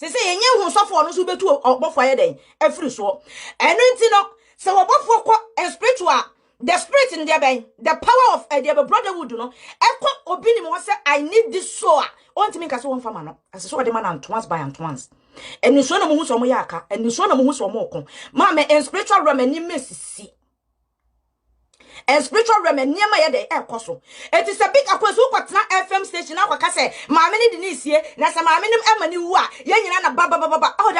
Se yenye hu sofo no so betu obofo ye den afiri so eno nti no se obofo ko spiritual the spirit in there ben the power of the brotherhood no ekọ Obinim wo say I need this soul on me kase won fama no as so de man and once by and once enu so na mo hu so mo yaka enu so na mo hu so mo ko ma me in spiritual realm ani mesisi and spiritual realm and niema ye de ekoso it is a big akwaso kwatena FM station akwaka say maame ni dinisie na say maame nim amani wu a ye nyina na baba oh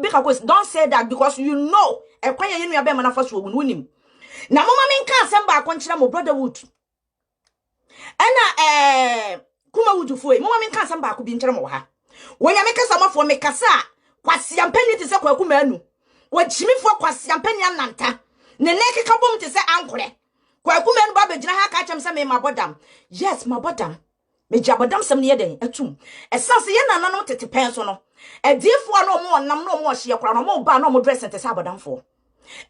big akwaso don't say that because you know ekwan ye nua be mana faso owu nim na mama men kan asem ba akonkyera mo brotherhood ana kuma wudufo mama men kan asem ba akọ bi nkyere mo ha wonya me kasa mafo me kasa kwase ampani te se kwaku manu wachimifo kwase ampani ananta ne neki kabom te se ankore kwaku manu ba begina ha ka chem se me mabodam yes mabodam me jabodam sem ne yeden atum esanse ye nananom tete pen so no edifo no mo nam no mo hye kora no mo ba no mo dress te se abodamfo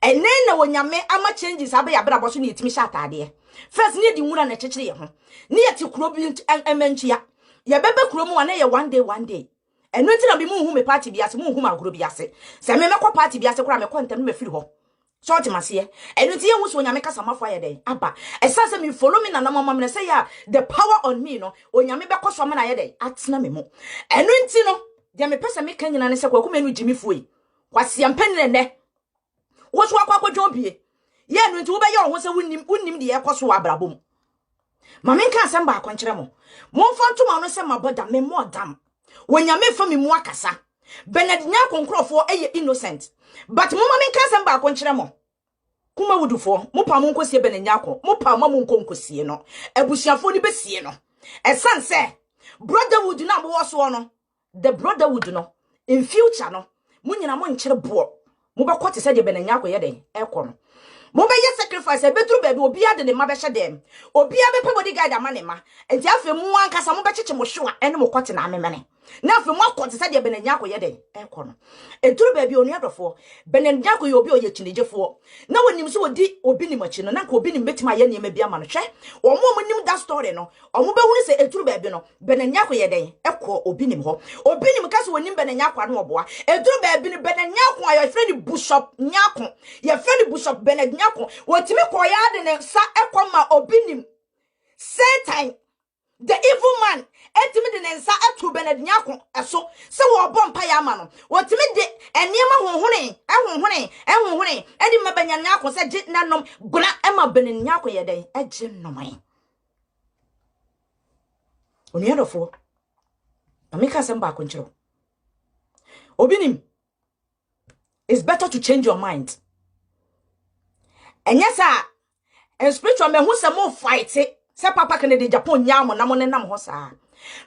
enen na wonyame ama changes abe ya brabo so ne yetimi sha atade first ne di nwura na chechire ye ho ne yeti kuro bi emanchia ye bebe kuro mu wana ye one day enu nti na bi mu hu me party biase mu hu ma agro biase se me mekọ party biase kora me kwanta no mafiri ho so otimase enu nti ye hu so onyame kasa mafo aye den aba esanse me follow me na na mama me say ya the power on me no onyame bekọ so me na aye den atena me mu enu nti no de me pese me kan nyina ne se kwaku menu jimi fuoi kwase ampani ne wo so akwa dwobie ye enu nti wo be ye ho se wunnim de ye koso wa abrabom ma men kan asem ba akonkyere mo momfa ntoma no se maboda me modam wonyame fa me mu akasa benednya konkrofo eye innocent but mama men kan asem ba akonkyere mo kuma wudufo mo pa mo nkosie benednya akon mo pa mo nkonkosie no abusiafo ni besie no esan se brotherhood na bo so no the brotherhood no in future no munyina mo nkyere bo mo be kwete se de benednya akon ye den ekono mo be ye sacrifice e betru baby obi ade ne ma be hye dem obi a be pe bodyguard ama ne ma enti afi mu ankasa mo be kyeche mo hwewa ene mo kwete na amemene na afi mo akwete se de benenya akoye den ekono etru baby onu adofo benenya akoye obi oye chinejefo na wonim so odi Obinim achi no na ka Obinim betima ye niam bia ma no hwe omo nim that story no omo be hunu se etru baby no benenya akoye den ekọ Obinim ho Obinim ka se wonim benenya akwa no oboa etru baby no benenya akwa your friend Bishop Nyako your friend Bishop benenya wotimi koya de ne sa ekoma Obinim Satan the evil man etimi de ne nsa atu benednyako eso se wo bompa ya ma no wotimi de eniema honhone edi mabanyanyako se je nanom guna ema benednyako ye den eje nomai oni adofo amika se mba akonchiro Obinim it's better to change your mind. And yes, and spiritual men who say more fight se papa can de Japan nyamo na mo ne nam ho sa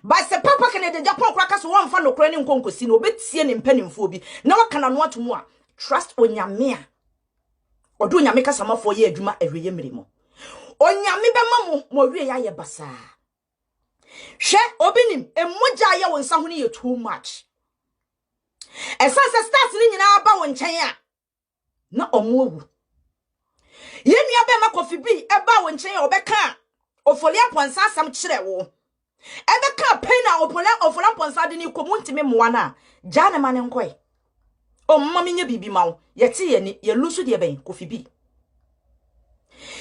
but se papa can de Japan kraka so one fa no kra ni nkonkosi no betie ne mpanimfo bi na waka na no atomu a trust onyame a odo onyame kasa mafo ye adwuma ahweye mirimo onyame be mamo mo wie ya ye basa hwe Obinim emoja ye wonsa ho ne ye too much esanse start ni nyina aba won nchen a na omowu yenua be makofi bi eba wo nchen obeka ofoli aponsa asam kire wo ebeka pena ofoli aponsa de ni komuntime moa na jana mane nkoi o mama nya bibi mawo yeti ye ni ye lusu de ben kofi bi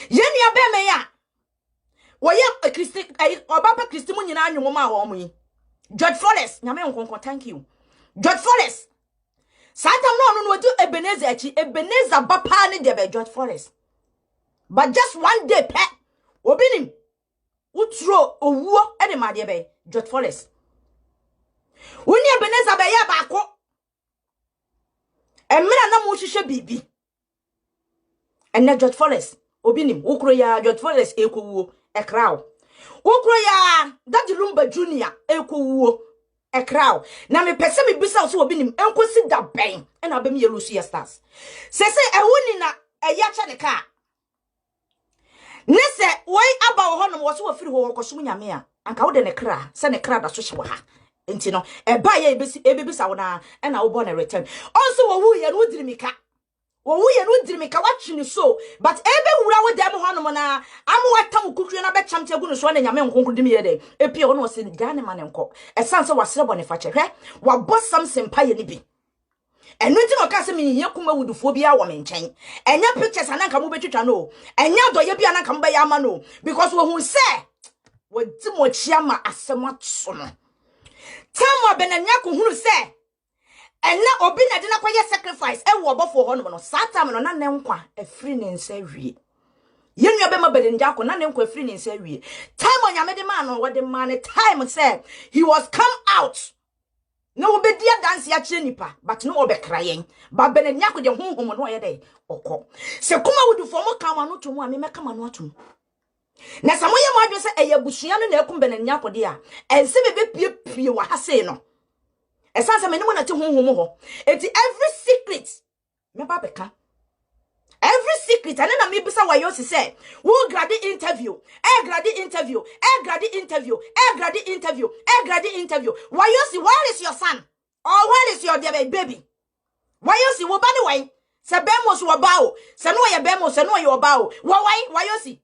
yenua be me ya wo ye Kristi obapa Kristi mu nyina anwom ma wo mu yi George Forrest nyame nkonko thank you George Forrest Satan no do Ebenezer achi Ebenezer bapa ni de be George Forrest. But just one day, pet, Obinim, utro owuo e de made be George Forrest. Woni Ebenezer be ya ba ko. Emira na mo hwehwe bibi. Enne George Forrest, Obinim, ukro ya George Forrest ekowuo e kraw. Ukro ya Daddy Lumba Junior ekowuo e kraw. Na me pese me bisa so Obinim enkosi da ben e na be me yelusu stars. Sese ewuni na eya ne ka. Nese wai aba wo hono wo so wafiri ho wokoso nyame a anka wo de ne kra se ne kra da so hye wo ha enti no eba ye ebebisa wo na e na wo bo na return also wo wu ye no diri mika wo ye no diri me ka watchi ni so but ebe wura wo dem ho no na am watam kukru na be chamte gu no so na nyame nkonkru dim ye de epie wo no se gane ma ne nko esan se wasere bone fa chehwe wa bossam sempa ye ni bi enu nti no ka se me ye kuma wudufo bia wo me nchen enya pictures ananka mo betwitwa no enya doye bia ananka mo be ya ma no because wo hu se wo di mo chiama asem atso no tamo benanya ko hunu se ena obi na de na kwaye sacrifice e wo obofo ho no satam no na ne nkwa afiri ne nsa wie yenua be ma bedenja ko na ne nkwa afiri ne nsa wie time onyame de man no wo de man time say he was come out no wo be dia dance ya kire nipa but no wo be krayen ba benanya ko de honhom no ye dey okọ se kuma wudufo mo kan no to mu a me meka ma no atum na samoye mo adwo se eyabusua no na ekum benanya ko de a ense be pie wa ha sei no esanse me no na te honhom ho eti every secret me ba beka every secret and na me bisa wa yosi say who grade interview grade interview why yosi where is your son or where is your baby why yosi wo ba ne why se bemo so wo ba o se no ye bemo se no ye wo ba o why yosi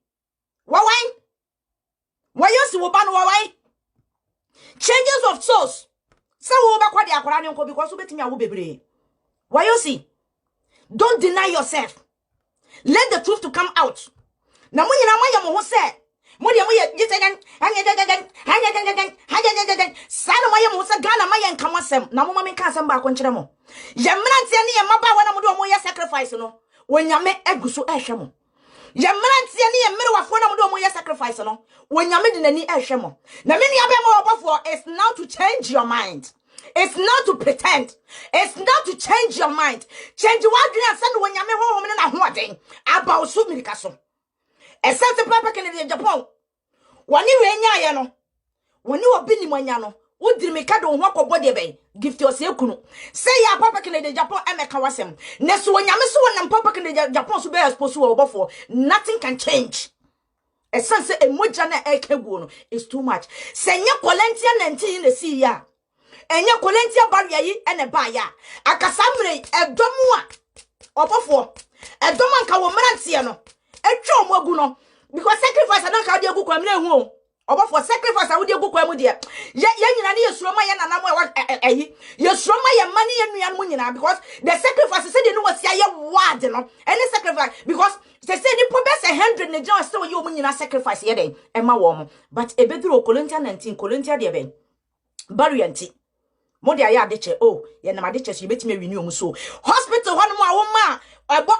wo ba no why changes of source say wo ba kwa de akwara ne nko because wo betimi awo bebre why yosi don't deny yourself. Let the truth to come out. Na mo nyina moye mo ho se mo de moye gitegan sa na moye mo se Ghana maye nka masem na mo ma me ka asem ba ko nkire mo ye mrantie ne ye maba wa na mo do mo ye sacrifice no wonyame aguso ehwe mo ye mrantie ne ye mere wafo na mo do mo ye sacrifice no wonyame de nani ehwe mo na me nua be mo obofo is now to change your mind. It's not to pretend. It's not to change your mind. Change what you send when you home and a hoarding about Sumikaso. A certain papa can in Japan. When you were Yano, when you Obinim Yano, would you make a don't walk or body bay? Gift your silkuno. Say ya papa can in Japan and make Kawasem. Next when you miss one and papa can in Japan to bear supposed to before. Nothing can change. A sunset and Mujana Ekebuno is too much. Say ya Colentian and tea in the sea ya. Enya kolentia barrier yi ene ba ya akasamre edomu a obofo edomu anka wo mrantie no etwa omagu no because sacrifice anka de agu kwamre hu o obofo sacrifice awudi agu kwamu de ye nyina ne yesuroma ye nanam eyi yesuroma ye mane ye nua no nyina because the sacrifice say de no wasia ye word no any sacrifice because say ni probes 100 ne john say wo nyina sacrifice ye den ema wo mo but ebeduro Corinthians 19 Corinthians de ben barrier nti Modi aya adeche oh ye na adeche so yebetime renew mu so hospital ho no a wo ma ebo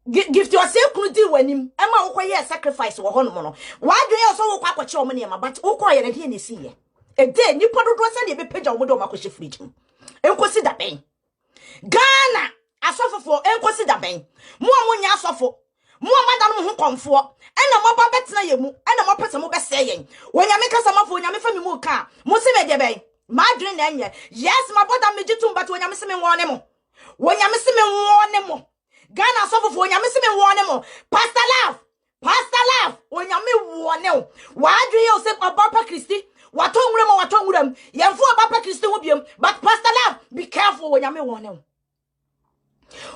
gift yourself kunu di wanim e ma wo koye sacrifice wo ho no no wa dwen so wo kwa kwache o me but wo koye na de na si ye e de ni pododo se de be page wo do ma kwache fridge mu enkosi da ben Ghana asofofo enkosi da ben mu amunya asofo mu amada no ho konfo ena mo ba betena ye mu ena mo pese mo be se yen wonyame kasa mafo wonyame fa mi mu ka mo se me de ben ma dwen na enye yes ma boda me jitum but wonyame se me wone mo wonyame se me wone mo Ghana asofofo wonyame se me wone mo pastor love wonyame wone o wa dwen ye o se Papa Christy watonwuram yemfo Papa Christy ho biem but pastor love be careful wonyame wone o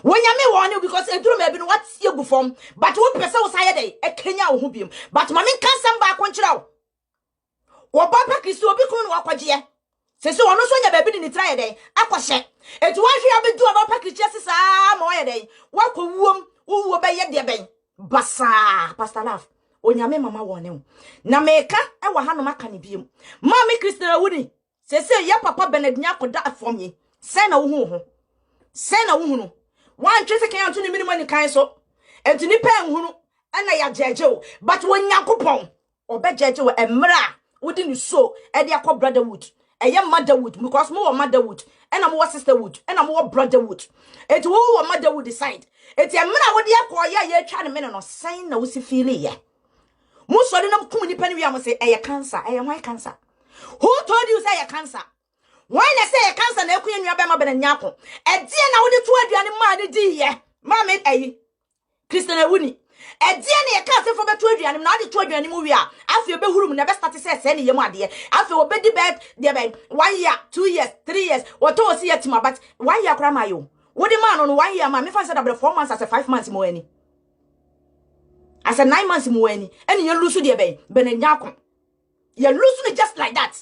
when you want you because a drum have what's your form, but one person was hired a Kenya who beam, but mammy can't send back one child. Or Papa Christo be cool walk with ye. Say so, I'm not so your baby in the try a day. Aquashet. It's why she have been doing about Papa Christian more a day. Walk a womb who will be dear bay. Bassa, Pastor Love. When your mamma warn you. Nameka, I will hand my canny beam. Mammy Christina Woody. Say, ya Papa Benedict could die for me. Send a woman. Send a woman. One trace can to the minimum kind so and to the pen who and I jejo, but when Yakupon or bet jejo and mra wouldn't you so and your brother wood, a young mother wood, because more mother wood, and a more sister wood, and a more brother wood. It will mother would decide. It's a mother would acquire ye trying a minute or saying no see feel ye. Most of them come in the penny, I must say, a cancer, a white cancer. Who told you say a cancer? Why I say a cancer na queen you abema benanyako. E dia na wo de to aduane ma de di ye. Ma me Christina Wuni. e die ne ye ka se fo beto aduane na ade to aduane mu wi a afi obehuru mu na be start say ne yemu ade afi obedi bed de be 1 year 2 years 3 years what o see yetima but 1 year kra mayo wo de man no 1 year ma me fa say double 4 months as a 5 months mo ani as a 9 months mo ani ene ye lusu de be benanyako ye lusu just like that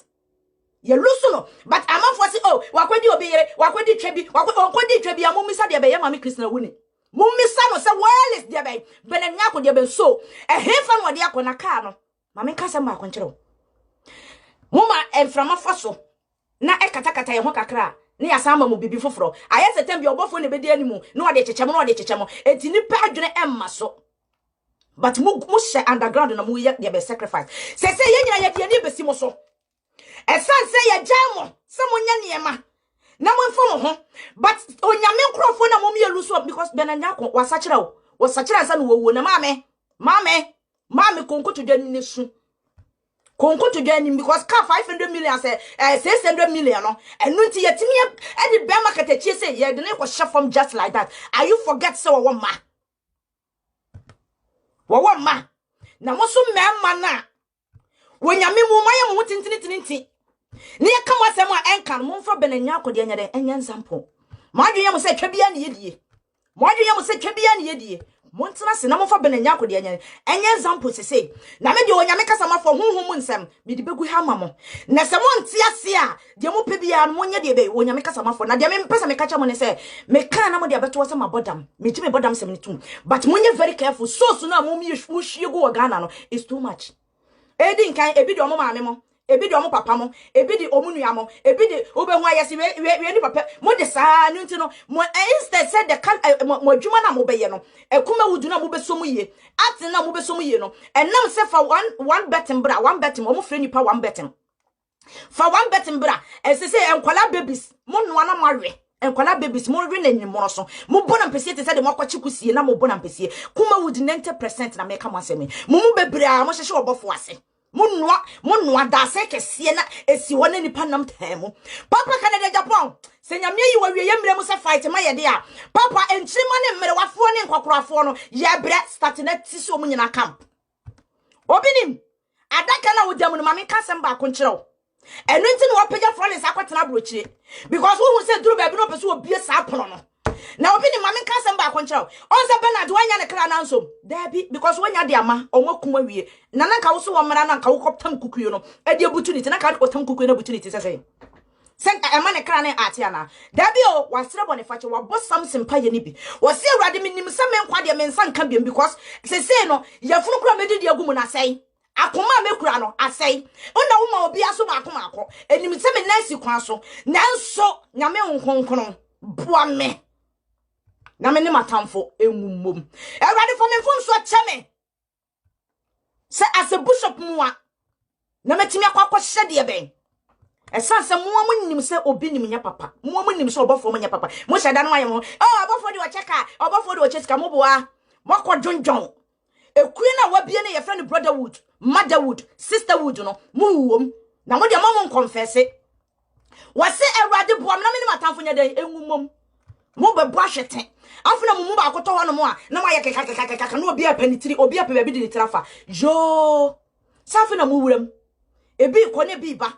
ye lusu no but amanfo say oh wakwedi obiyere wakwedi twebi wakwedi twebi amumisa de be ye ma me Christina wuni mumisa no say well is de be benanyako de be so hefa no de akona car no ma me ka say ma akonkyere muma enframa faso na ekatakata ye ho kakra ne yasamba mu bibi foforo aye setem bi obofo ne bedi animu no de chechemo no de chechemo enti ni pa adwene emma so but mu she underground na mu ye be sacrifice se ye nyina ye de ni besi mo so esan se ye jamo se mo nya niema na mo mfo mo ho but onyame nkrofo na mo me luso because benanyako wasachira wo wasachira nsa no wo na mame konkoto dwani ne su konkoto dwani because ka 500 million say 600 million no enu nti yetimi e de be market achie say ye de ne ko from just like that are you forget say wo ma na mo so mema na wonyame mu maye mu tintintinti ne ye kam asem a enka mo mfa benanyako de nya de enya example ma adwenya mo say twabia ne yedie mo adwenya mo say twabia ne yedie montra se na mo fa benanyako de enya example se say na me de wonyame kasa ma fo honhom nsem me de begu ha ma mo na se mo nte ase a de mo pe bia no mo nya de be wonyame kasa ma fo na de me pesa me kacha mo ne se me kan na mo de abeto se ma bodam me ti me bodam se me tum but mo nya very careful so na mo mi hwie go Ghana no is too much edi nkan ebi de mo maame mo ebi de omo papa mo ebi de omu nua mo ebi de obehu ayese we ni papa mo de saa nu nti no mo instead said the mo adwuma na mo beye no ekuma wudu na mo beso mu ye ati na mo beso mu ye no enam se fa one betting bra one betting mo frɛ nipa one betting fa one betting bra esese enkwala babies mo noa na mo awe enkwala babies mo we na nyimo so mo bona mpese te se de mo akwachi kusie na mo bona mpese kuma wudu 90% na me ka mo asemi mo mu bebra mo hyehye obofo ase munwa da se kese na esi wona nipa nam temu papa Canada Japan se nyame yi wa wie yemre mu se fight ma ye de a papa enchirima ne mmere wafo ne nkokorafo no ye bre start na tisi o munyina camp obinim adaka na wodam no mame kasem ba konkyerɛw enu nti no wapagya frɔle sa kwatena brochire because who say duru ba bi no pese obie sa pono no na obinim mame kasem ba konkyerɛw on se Bernard wanya ne kra na nsom dabi because wanya de ama onwa kuma wie na nanka wo so wo mra nanka wo koptam kukuyo no ade opportunity na ka koptam kukuyo na opportunity sɛ ema ne kra ne ate ana dabi o wasere bone fache wa bosam sempa ye ni bi wo se awrade minim se me nkwa de me nsa nka biam because se no yafunu kra medidi agumu na sɛi akoma mekura no asɛi ona wo ma obi aso ma akoma akɔ enim se me nansi kwan so nanso nyame nkonkron boa me na me ne matamfo enwummom awrade fo me mfom so kyeme se as a bishop muwa na metimi akwa hyede ben esanse muwa munnim se obinim nya papa muwa munnim se obofo mu nya papa mo hyeda no ayem oh obofo de wo cheka obofo de wo chesika mo boa moko dwonjon ekue na wabie ne ye friend brotherhood motherhood sisterhood no muwom na mo de mo confess wase awrade boam na me ne matamfo nya den enwummom mo be bo ahwete afuna mumu ba akoto ho no mo a na ma ye kekakakaka na obi apanitiri obi ape bi di trafa jo safi na mu wuram ebi ko ne bi ba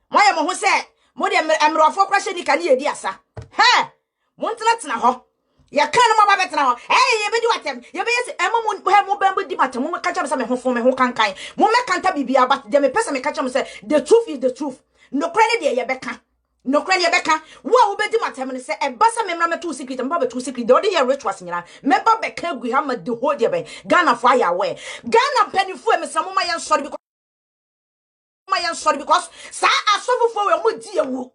mo ye mo ho se mo de emrofo kwahye ni kane edi asa he mo ntena ho ya kan mo ba betena ho ye be di watem ye be yesi emo mo ba di matem mo ka cha me ho fo me ho kankan mo me kanta bibia but de me pesa me ka cha mo se the truth is the truth no credit de ye beka no krani ebeka wo bedi matem ne se ebasa memra meto secret mba beto secret de odi here rituals nyina meba beka gu ha ma de hold ye Ghana for ya we Ghana penifu e mesamo ma yan sorry because sa asofu fo we mo di ewu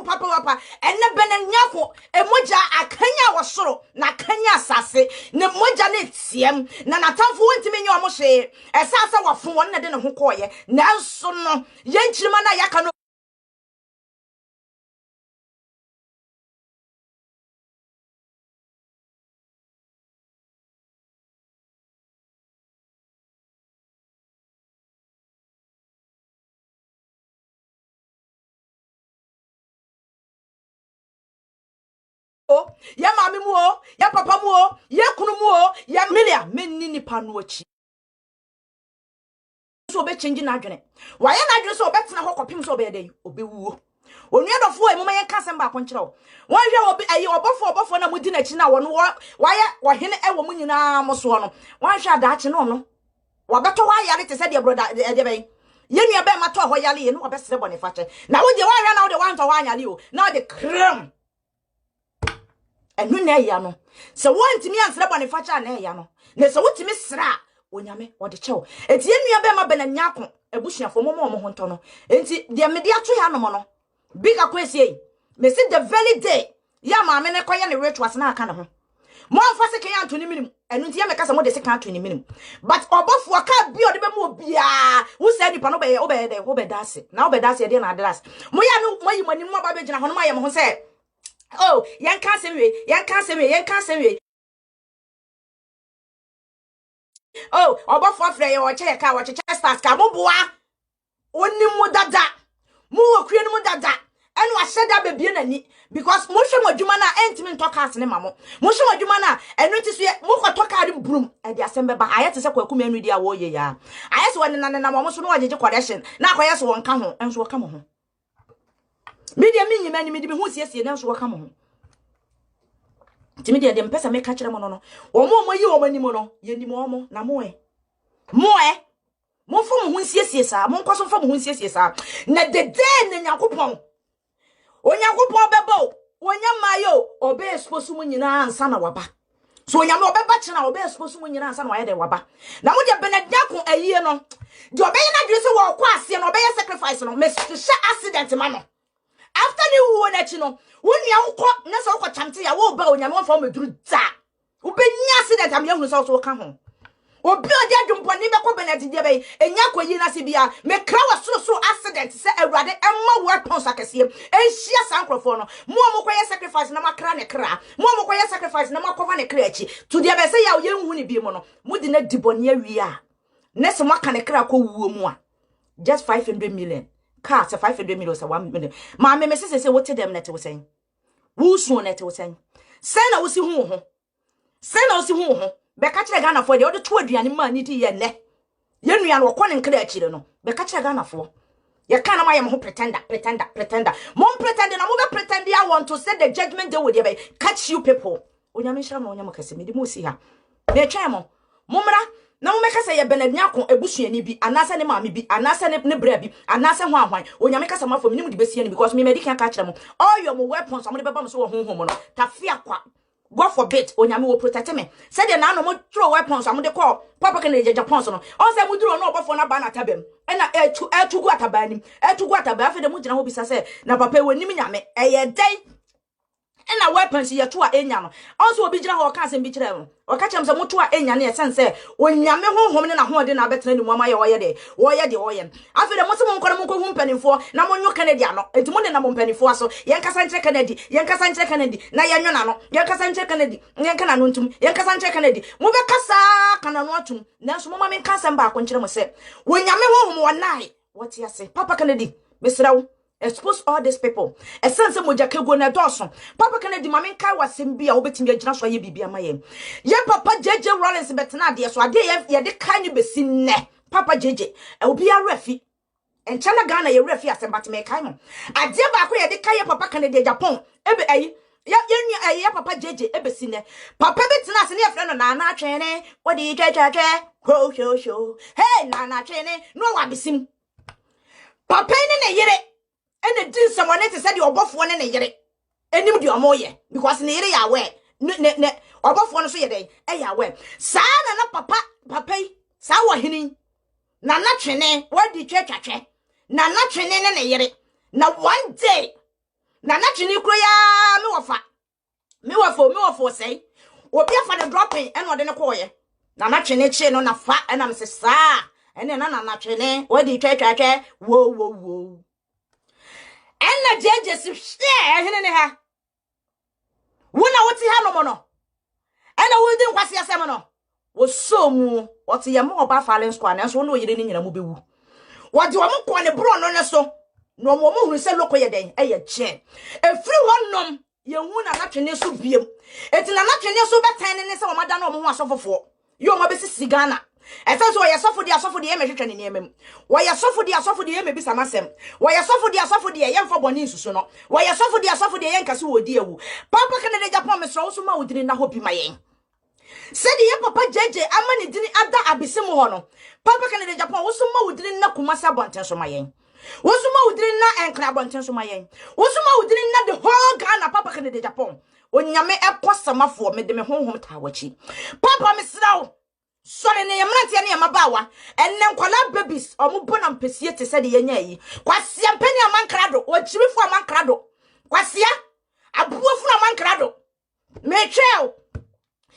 papa enne benanyako emoja akanya wosoro na akanya asase ne moja ne tiem na natamfo wontimi nye omo hwe esasa wafo won na de ne ho koye nanso no yenchirima na yaka no ya mami mu o, ya papa mu o, ya kunu mu o, ya milia menni nipa no achi. So be change na adwene. Wa ya na adwene so obetena ho kopim so be dey, obewuo. Onuadofo e moma yen ka sem ba konkyere wo. Won hwe obi ayi obofo na mudi na chi na wo no wa ya wo hene e wo mu nyina mo so no. Won hwe adaache no no. Wa beto wa yare te se de brother de be. Ye nua be mato ho yale ye no obesere bone fache. Na wo de wa hwe na wo de wan to wa anyale o. Na wo de kram. Enu na ya no. Se won timi ansere bone fache na ya no. Na se wotimi sra onyame wo de chew. Eti ye nua be ma be na nyako ebusuafo mo ho nto no. Enti de me de ato ya no mo no. Big akwesi me see the very day ya maame ne koye ne rituals na aka ne ho mo amfa se kan anto ni minim enu ntia me kasa mo de se kan anto ni minim but obofo ka bi ode be mo bia wo say nipa no be obede wo be dase na wo be dase de na adras mo ya no mo yi mani mo ba be gina ho no ma ye mo ho say oh yan kan se we oh obofo afre ye wo che ka wo che stars ka mo boa oni mo dada mu okue no mu dada enu aheda bebie nani because mo hwe modwuma na entimi ntoka ase ne mamo mo hwe modwuma na enu ti so mo kotoka ade brum e de asem beba ayete se kwaku manu dia wo ye ya ayese won na mamo so no wajeje correction na akoye so won ka ho enso waka mo ho media mi nyima ni medi me hu siesie na enso waka mo ho timi de mpesa me ka kire mo no wo mo yi wo mani mo no ye ni mo na mo mo fo mo nsiesie sa mo nkoso fo mo nsiesie sa na de na nyakopon onyakopon bebo onyamayo obe exposu mo nyina ansa na waba so onyame obeba chena obe exposu mo nyina ansa na wayede waba na mo de benedako ayie no de obe na dwese wo kwa ase no obe sacrifice no me hye accident ma no after the wo na chi no woni akọ na so ko chamte ya wo ba onyame wo fa meduru za wo be nya accident am yehunu so ka ho obi odi adwumponi be ko benedi de be enya koyi na se bia me kra wa soro accident se awurade emma weapons akese enhia sankrofo no mo amokoye sacrifice na makra ne kra mo amokoye sacrifice na makova ne kra achi to de be se ya yenhu ne bi mo no mudi na diboni awie a ne se maka ne kra ko wuo mu a just 500 million car se 500 million se 1 million ma me se wote dem net wo sen wo su net wo sen se na wo si hu ho be ka kire Ghana fo de ode to aduane ma ni di ye ne ye nua no ko ne nkra akire no be ka kire Ghana fo ye kan na ma ye mo pretender mo pretend na mo be pretend ya want to say the judgment day with you be catch you people onyame hira ma onyame kase me di mo si ha be twa mo mra na mo meka say ye benadnyako ebusuani bi anase ne maame bi anase ne bra bi anase ho ahwan onyame kasa ma fo me ni mo di besia ni because me medical ka kire mo all your weapons am de beba mo so honhom no tafia kwa God forbid onyame wo protect me said na no mo throw weapons am de call papa can eje Japan so no on say mo duro no obofo na ba na tabem e na etugu atabanim etugu ataba afi de mo gina ho bisa say na papa we nim nyame eye dai na weapons ye to a enya no on so obi gina ho ka asem bi kire no o ka chem say mo to a enya na sense onyame honhom ne na ho de na betena ni mo amaye wo ye de afi de mo se mo nkora mo ko hu mpanimfo na mo nyo Canada no enti mo de na mo mpanimfo aso yen kasa nche Canada na yen nyo na no yen kasa nche Canada yen kana no ntum yen kasa nche Canada mo be kasa kana no atum na so mo ma men kasa mba akonkire mo se onyame honhom wonai what you say papa Canada mesrawo expose all these people essence moja kego na doso papa Kennedy mama nkai wasem bia obetimi agina so ye bibia maye ye papa JJ Rollins betena de so ade ye de kan ni besi ne papa JJ obi arafi enchana Ghana ye rafi asembate me kai mo ade ba ko ye de kai papa Kennedy Japan ebe ayi ya papa JJ ebesi ne papa betena ase ne ye frɛ no na na atwene wodi twetwetwe ho ho hey na na atwene no wa besim papa ne yere ene din someone to say the obofo ne yere enim di omoye because ne yere ya we ne obofo no so ye den e ya we sa na papa sa wo hini na na twene wadi twetwatwe na na twene ne yere na one day na na twene kro ya me wofo say obi afa the dropping ene ode ne koye na na twene chi no na fa ena me se sa ene na twene wadi twetwatwe wo enna jeje si hwe hene ne ha wona woti ha no mo no enna wodi nkwase asem no wo so mu woti ye mo oba fallen square na so no yire ni nyina mu bewu wodi wo mo ko ne bro no ne so no mo hunu se loko ye den eye che efiri wonnom ye hu na natwene so biem eti na natwene so betan ne se wo mada na omo ho asofofo yo mo be sisi Ghana esa so ye sofo de ye mehwetwe ne niamem wo ye sofo de ye mebisa masem wo ye sofo de ye mfa boni nsusu no wo ye sofo de ye nkase wo di ewu papa kana de Japan me so ma wodini na hopi mayen said ye papa jeje amani dini ada abisimu ho no papa kana de Japan wo so ma wodini na kumasa bonten so mayen wo so ma wodini na enkra bonten so mayen wo so ma wodini na the whole Ghana papa kana de Japan onyame ekosamafo me de me honhom tawachi papa me srawo sorry ne yamrante ne yamabawa enne nkwala babies omubona mpesie te se de yenya yi kwasia mpani amankrado ochimifo amankrado kwasia abuofu amankrado metweo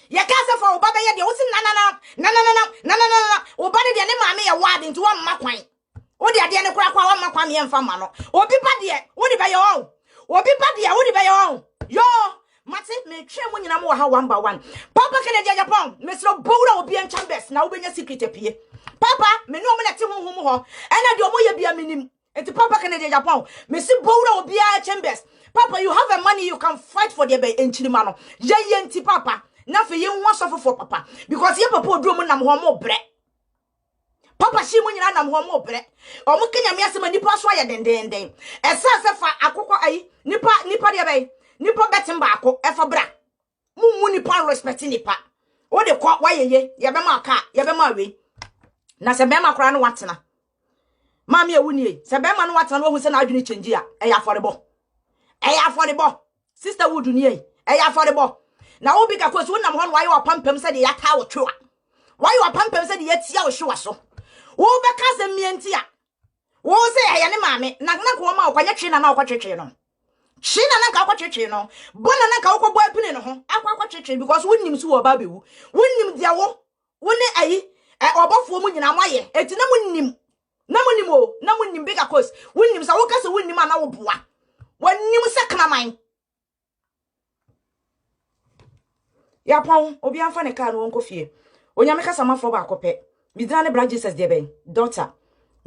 ye kasa fa obaba ye de wo si na obade de ne maame ye wade nti wo mmakwan wo de ade ne kura kwa wo mmakwan me mfa ma no obi ba de wo de be ye wo obi ba de wo de be ye wo yo mate me twa mu nyina mo ha 1 by 1 papa kene de Japan me sro bowra obi en chambers na obenya secret apie papa me no mo nete honhom ho ena de omo ye bia minim enti papa kene de Japan me si bowra obi a chambers papa you have a money you can fight for the be enchirima no ye enti papa na fe ye nwa sofo for papa because ye papa odu mo nam ho mo bre papa shi mu nyina nam ho mo bre omo kenya me asema nipa so ya dendenden esa se fa akokọ ayi nipa de be nipa betim baako efa bra mu nipa respect nipa wo de kwa wayeye ye be ma aka ye be ma we na se be ma kora no watena mama ye wunie se be ma no watena wo hu se na adwene change a e ya affordable sister wudu nie e ya affordable na wo bi ka ko so nam ho no waye wa pampam se de ya ka wo twa waye wa pampam se de ya tia wo hwe so wo be ka se mienti a wo se ye ne maame na ko ma kwanya twe na okwa no China na ka kwatwetwe no bona na ka wokọ boy pini no ho akwa kwatwetwe because wonnim so wo ba bewu wonnim dia wo woni ayi obofo mu nyina maye eti na munnim bigger cause wonnim sa wokase wonnim ana wo boa wonnim se kraman ya pon obi anfa ne ka no wonko fie onyame kasa mafo ba akopɛ midra ne bra Jesus de ben daughter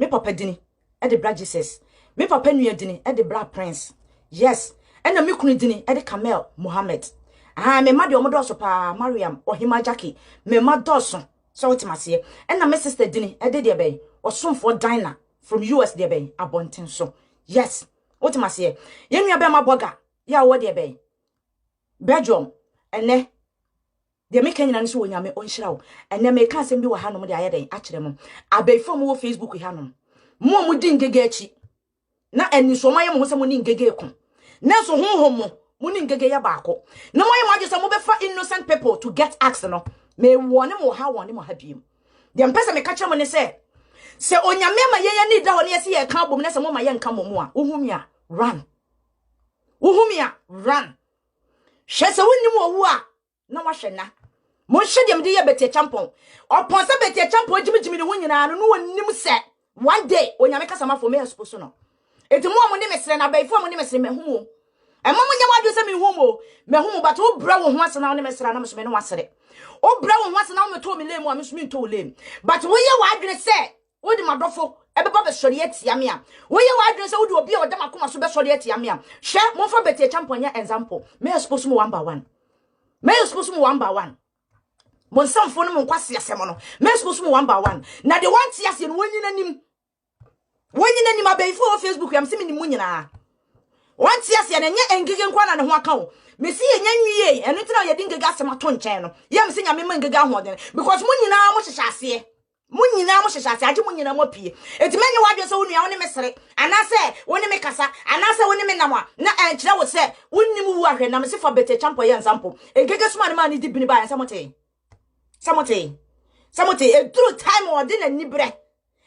me papa dini e de bra Jesus me papa nua dini e de bra prince. Yes, and the mikuni dini edi Kamel Mohammed. Me ma de omodoso pa Mariam Ohima Jackie. Me ma doso. So what ma see. And my sister dini edi de be. Osumfo Dina from US de be abonten so. Yes. What ma see. Yen nua be ma boga. Ya wo de be. Belgium ene de me kan nyina so wonyame onhyirawo. Ene me kan sem bi wo hanom de ayeden akire mo. Abefo mo wo Facebook hanom. Mo mu di ngege achi. Na eni so maye mo se mo ni ngege ku. Na so honhom mo ni ngege ya baako. Na moye mo agese mo be fa innocent people to get asked no. Me wone mo ha biem. De mpesa me ka kire mo ne se onyame ma ye ni da ho ne ye se ye ka bom ne se mo ma ye nka mo mo a ohumi a run. Hwe se wonnim owu a na wa hwe na. Mo hwe dem de ye bete champon. Opon se bete champon jimijimi ne wonyina no wonnim se one day onyame kasa ma for me exposo no. Eti mo mo ni mesre na baifo mo ni mesre mehumo. E mo nya wadu se mehumo but wo bra wo ho ase na wo ni mesre na me no wasere. Wo bra wo ho ase na wo meto me lemu a me so me to lemu. But wo ye wadwene se wo di madofo e be ba be sori atia me a. Wo ye wadwene se wo di obi a odam akoma so be sori atia me a. Hwe mo fa bete champion example. Me expose mo 1 by 1. Mo samfo no mo kwase asem no. Me expose mo 1 by 1. Na de want ase no wonyina nim. Wonyina nim abefo Facebook yam se me nim nyina. Want ase na nya engege nkwa na ne ho aka wo. Me si ye nya nwie eno tina ye dingege asem ato nchen no. Yam se nya me ma ngege ahoden because mo nyina mo hyehye ase. Aje mo nyina mo pie. Enti menye wadwe se wonu ya woni mesere. Anase woni me kasa, anase woni me namwa. Na enkyere wo se wonnim wu ahwe na me se for bete champo ye example. Engege suma ne ma ni di bini ba samote. Samote e through time odi na nibre.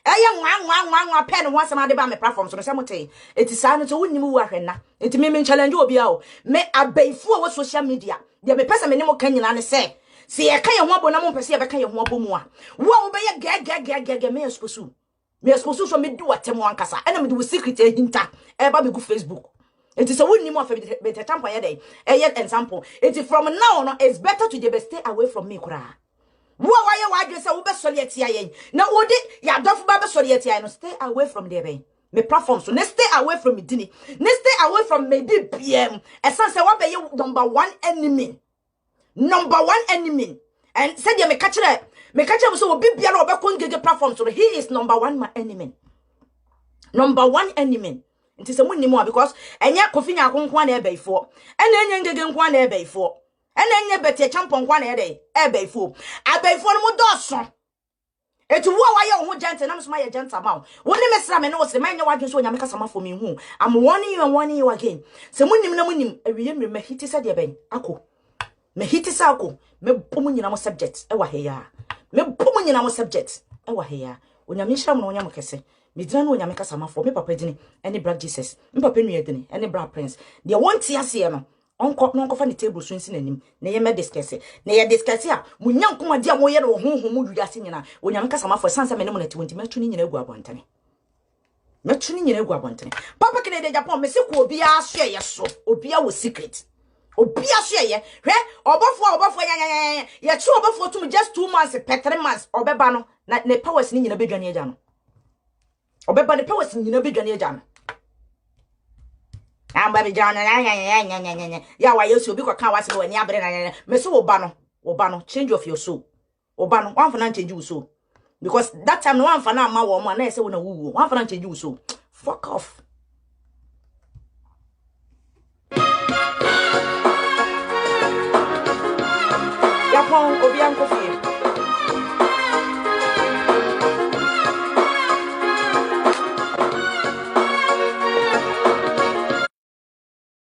Eye nwa pen ho asem ade ba me platform so me samote. Eti sa no so wonnim wu ahwe na. Eti me challenge obi a o. Me abaifu o social media. De me pesa me ne mo kan nyina ne se si ye kan ye ho abo na mo pese ye be kan ye ho abo mu a wo be ye ge me exposu so me do atem ankasa ena me do secret hinta e ba be go Facebook it is a woni mo afa be tampa ye dey example it from now no it's better to just stay away from me kura wo wa ye wa adwe se wo be sori atia ye na wo de ya dofu ba be sori atia no stay away from there be me platform so. Let's stay away from me dini. Let's stay away from maybe PM. Esan say what be your number one enemy. Number one enemy. And said ya me catch it. So be biara obekon gege platform so he is number one my enemy. Number one enemy. It is a money more because enya kofi nya konkwa na ebe ifo. Ena enya ngege nkwa na ebe ifo. Ena enya beti champon kwa na ebe ifo. Ebe ifo no mo doso. Etu wo wa ye ho gente na mso ma ye gente ma. Woni mesra me no se ma nya wadwe so nyame kasa ma for me hu. I'm warning you again. Se munim na munim awiye me mahiti se de ben ako. Mahiti sa ako. Me bomu nyina mo subject e wa he ya. Me bomu nyina mo subject e wa he ya. Onyame hira mo onyam kese. Me dina no onyame kasa ma for me papa dini any black Jesus. Me papa nua dini any black prince. De wonti ase no. Onko fa ni table so nsi nanim na ye me discuss na ye discuss a munya nkoma dia mo ye no honhom mu wiase nyina onyam kasa ma for sansa me ne mo na ti metu ni nyina egu abontane papa kene de Japan me se ko obi a so ye so obi a wo secret obi a so ye hwe obofo ye chu obofo tum just 2 months 3 months obeba no na ne powers ni nyina bedwane agya no obeba ne powers ni nyina bedwane agya no baby John ya wa yesu obi kwa kan wase bo ani abre na me so oba no change of your soul oba no one for na change your soul because that time no one for na ma wo mo na say wo na wuwo one for na change your soul fuck off ya pon obi anko